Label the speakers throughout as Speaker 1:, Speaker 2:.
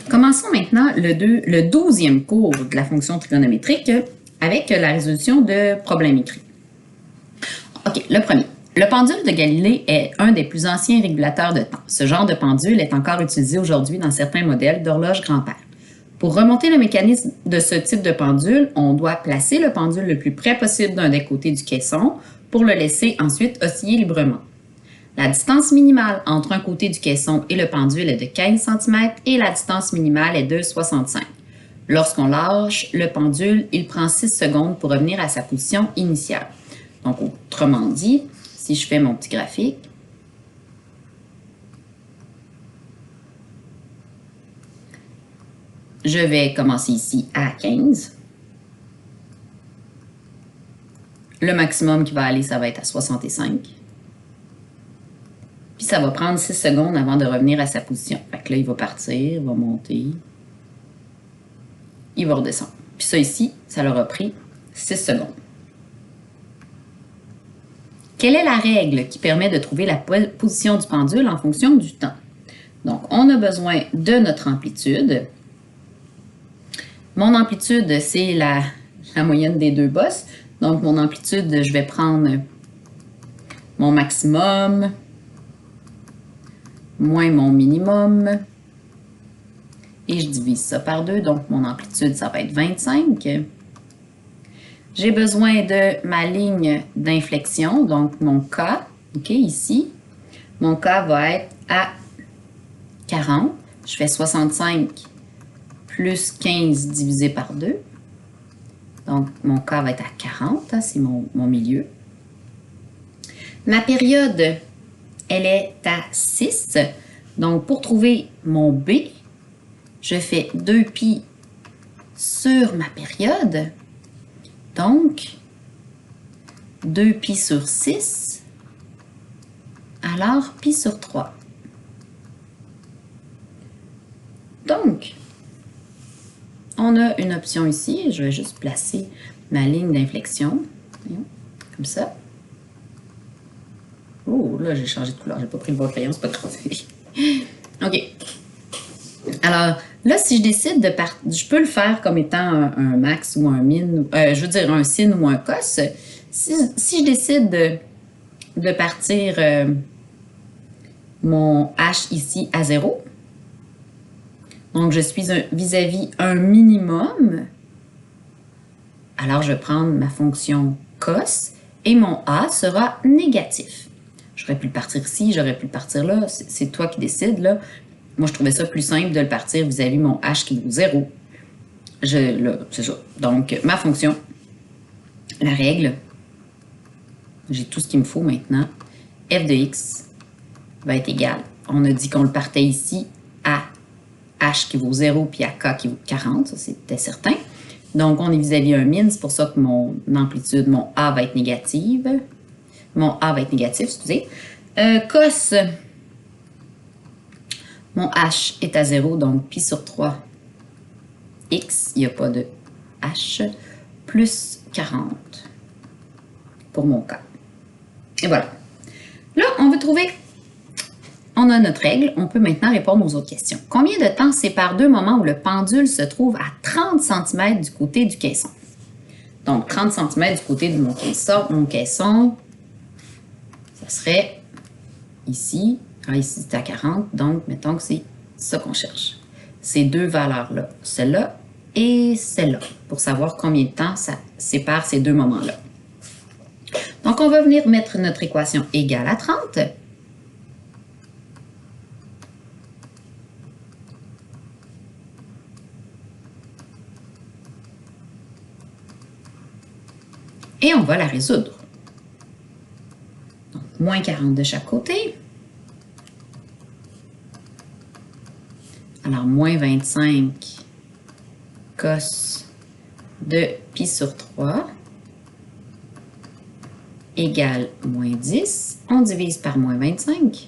Speaker 1: Commençons maintenant le 12e cours de la fonction trigonométrique avec la résolution de problèmes écrits. OK, le premier. Le pendule de Galilée est un des plus anciens régulateurs de temps. Ce genre de pendule est encore utilisé aujourd'hui dans certains modèles d'horloge grand-père. Pour remonter le mécanisme de ce type de pendule, on doit placer le pendule le plus près possible d'un des côtés du caisson pour le laisser ensuite osciller librement. La distance minimale entre un côté du caisson et le pendule est de 15 cm et la distance minimale est de 65. Lorsqu'on lâche le pendule, il prend 6 secondes pour revenir à sa position initiale. Donc, autrement dit, si je fais mon petit graphique, je vais commencer ici à 15. Le maximum qui va aller, ça va être à 65. Puis ça va prendre 6 secondes avant de revenir à sa position. Fait que là, il va partir, il va monter, il va redescendre. Puis ça ici, ça leur a pris 6 secondes. Quelle est la règle qui permet de trouver la position du pendule en fonction du temps? Donc, on a besoin de notre amplitude. Mon amplitude, c'est la moyenne des deux bosses. Donc, mon amplitude, je vais prendre mon maximum moins mon minimum. Et je divise ça par 2. Donc, mon amplitude, ça va être 25. J'ai besoin de ma ligne d'inflexion, donc mon K, OK, ici. Mon K va être à 40. Je fais 65 plus 15 divisé par 2. Donc, mon K va être à 40, hein, c'est mon milieu. Ma période, elle est à 6. Donc, pour trouver mon B, je fais 2π sur ma période. Donc, 2π sur 6, alors π sur 3. Donc, on a une option ici. Je vais juste placer ma ligne d'inflexion, comme ça. Oh, là, j'ai changé de couleur. J'ai pas pris le bon crayon, c'est pas grave. OK. Alors, là, si je décide de partir, je peux le faire comme étant un max ou un min, je veux dire un sin ou un cos. Si je décide de partir mon h ici à 0, donc je suis vis-à-vis un minimum, alors je vais prendre ma fonction cos et mon a sera négatif. J'aurais pu le partir ici, j'aurais pu le partir là, c'est toi qui décides, là. Moi, je trouvais ça plus simple de le partir vis-à-vis mon h qui vaut 0. Là, c'est ça. Donc, ma fonction, la règle, j'ai tout ce qu'il me faut maintenant. F de x va être égal. On a dit qu'on le partait ici à h qui vaut 0 puis à k qui vaut 40. Ça, c'était certain. Donc, on est vis-à-vis un min. C'est pour ça que mon amplitude, mon a va être négative. Mon a va être négatif, excusez. Cos, mon h est à 0, donc π sur 3 x, il n'y a pas de h, plus 40 pour mon k. Et voilà. Là, on veut trouver, on a notre règle, on peut maintenant répondre aux autres questions. Combien de temps sépare deux moments où le pendule se trouve à 30 cm du côté du caisson? Donc, 30 cm du côté de mon caisson, ça serait ici. Ah, ici, c'est à 40, donc mettons que c'est ça qu'on cherche. Ces deux valeurs-là, celle-là et celle-là, pour savoir combien de temps ça sépare ces deux moments-là. Donc, on va venir mettre notre équation égale à 30. Et on va la résoudre. Donc, moins 40 de chaque côté. Alors, moins 25 cos de π sur 3 égale moins 10. On divise par moins 25.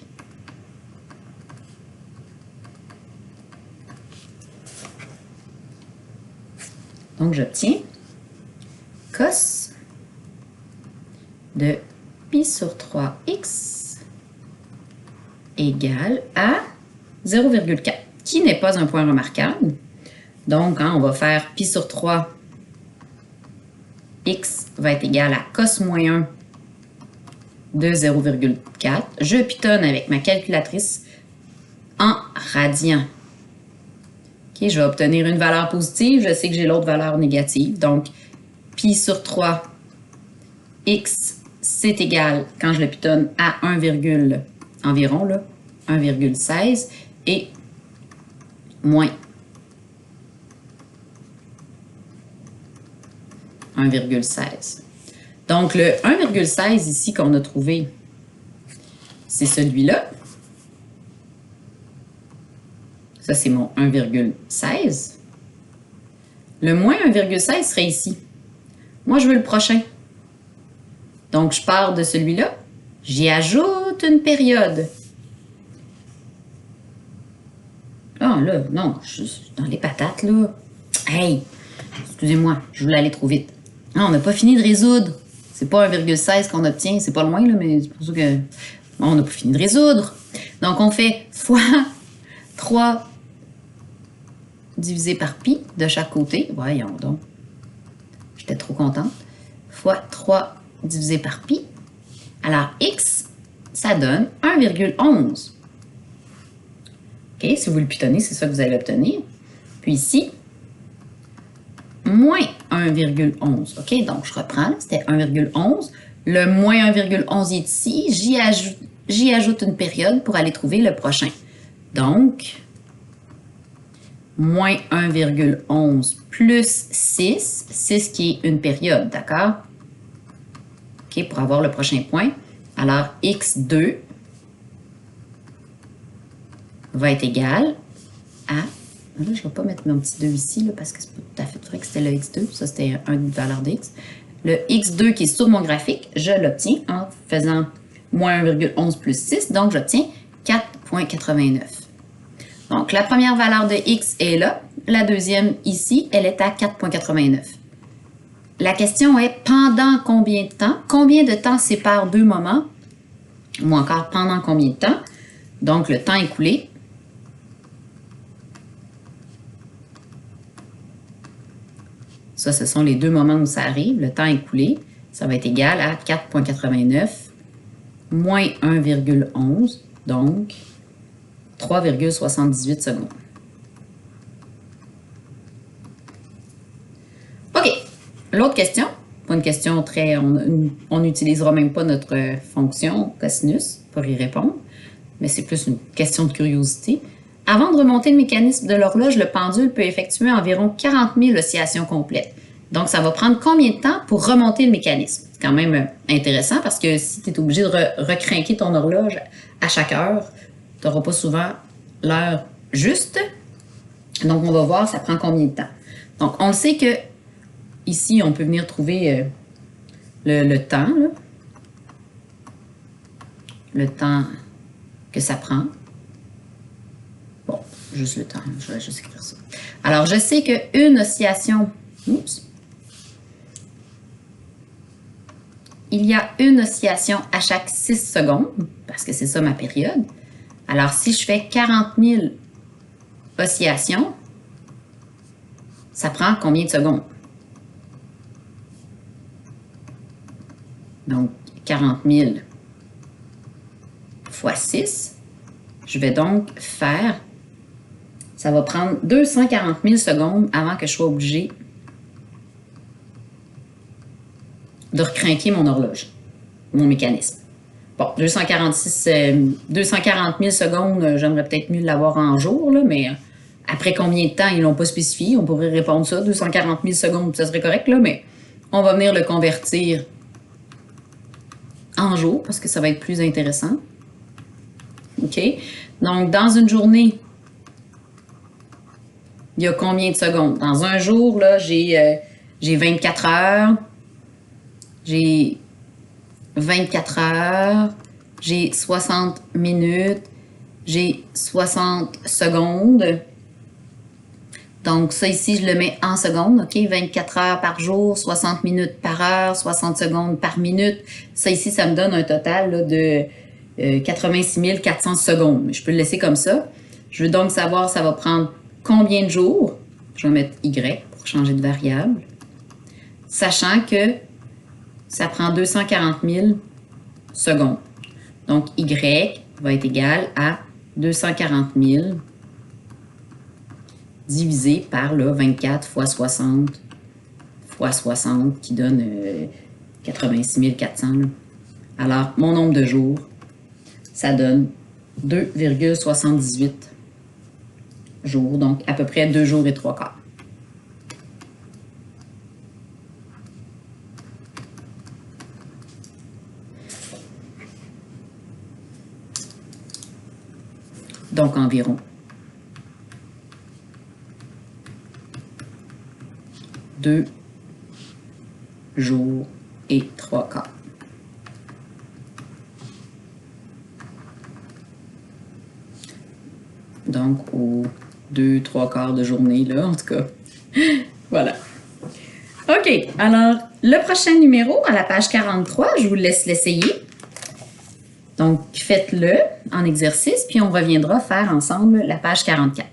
Speaker 1: Donc, j'obtiens cos de π sur 3x égale à 0,4. qui n'est pas un point remarquable. Donc, hein, on va faire pi sur 3, x va être égal à cos moins 1 de 0,4. Je pitonne avec ma calculatrice en radians. OK, je vais obtenir une valeur positive. Je sais que j'ai l'autre valeur négative. Donc, pi sur 3, x, c'est égal, quand je le pitonne, à 1, environ, là, 1,16 et moins 1,16. Donc, le 1,16 ici qu'on a trouvé, c'est celui-là. Ça, c'est mon 1,16. Le moins 1,16 serait ici. Moi, je veux le prochain. Donc, je pars de celui-là. J'y ajoute une période. Ah, là, non, je suis dans les patates, là. Hey, excusez-moi, je voulais aller trop vite. Ah, on n'a pas fini de résoudre. C'est pas 1,16 qu'on obtient. C'est pas loin, là, mais c'est pour ça que... Bon, on n'a pas fini de résoudre. Donc, on fait fois 3 divisé par pi de chaque côté. Voyons donc. J'étais trop contente. Fois 3 divisé par pi. Alors, x, ça donne 1,11. OK, si vous le pitonnez, c'est ça que vous allez obtenir. Puis ici, moins 1,11. OK, donc je reprends, c'était 1,11. Le moins 1,11 est ici. J'y ajoute une période pour aller trouver le prochain. Donc, moins 1,11 plus 6, 6 qui est une période, d'accord? OK, pour avoir le prochain point. Alors, x2 va être égal à... Là, je ne vais pas mettre mon petit 2 ici, là, parce que c'est pas tout à fait vrai que c'était le x2. Ça, c'était une valeur de x. Le x2 qui est sur mon graphique, je l'obtiens en faisant moins 1,11 plus 6. Donc, j'obtiens 4,89. Donc, la première valeur de x est là. La deuxième, ici, elle est à 4,89. La question est pendant combien de temps? Combien de temps sépare deux moments? Ou encore pendant combien de temps? Donc, le temps écoulé. Ça, ce sont les deux moments où ça arrive. Le temps écoulé, ça va être égal à 4,89 moins 1,11, donc 3,78 secondes. OK. L'autre question, pas une question très... On n'utilisera même pas notre fonction cosinus pour y répondre, mais c'est plus une question de curiosité. Avant de remonter le mécanisme de l'horloge, le pendule peut effectuer environ 40 000 oscillations complètes. Donc, ça va prendre combien de temps pour remonter le mécanisme? C'est quand même intéressant parce que si tu es obligé de recrinquer ton horloge à chaque heure, tu n'auras pas souvent l'heure juste. Donc, on va voir, ça prend combien de temps. Donc, on sait que ici, on peut venir trouver le temps, là. Le temps que ça prend. Bon, juste le temps, je vais juste écrire ça. Alors, je sais qu'une oscillation... Oups. Il y a une oscillation à chaque 6 secondes, parce que c'est ça ma période. Alors, si je fais 40 000 oscillations, ça prend combien de secondes? Donc, 40 000 fois 6. Je vais donc faire... Ça va prendre 240 000 secondes avant que je sois obligée de recrinquer mon horloge, mon mécanisme. Bon, 240 000 secondes, j'aimerais peut-être mieux l'avoir en jour, là, mais après combien de temps, ils ne l'ont pas spécifié. On pourrait répondre ça, 240 000 secondes, ça serait correct, là, mais on va venir le convertir en jours parce que ça va être plus intéressant. OK? Donc, dans une journée, il y a combien de secondes? Dans un jour, là, j'ai 24 heures. J'ai 24 heures. J'ai 60 minutes. J'ai 60 secondes. Donc, ça ici, je le mets en secondes. OK? 24 heures par jour, 60 minutes par heure, 60 secondes par minute. Ça ici, ça me donne un total là, de 86 400 secondes. Mais je peux le laisser comme ça. Je veux donc savoir ça va prendre combien de jours. Je vais mettre Y pour changer de variable. Sachant que ça prend 240 000 secondes. Donc, Y va être égal à 240 000 divisé par le 24 fois 60 fois 60 qui donne 86 400. Alors, mon nombre de jours, ça donne 2,78 jours, donc à peu près 2 jours et 3 quarts. Donc environ 2 jours et 3 quarts. Donc, aux 2-3 quarts de journée, là, en tout cas. Voilà. OK, alors, le prochain numéro, à la page 43, je vous laisse l'essayer. Donc, faites-le en exercice, puis on reviendra faire ensemble la page 44.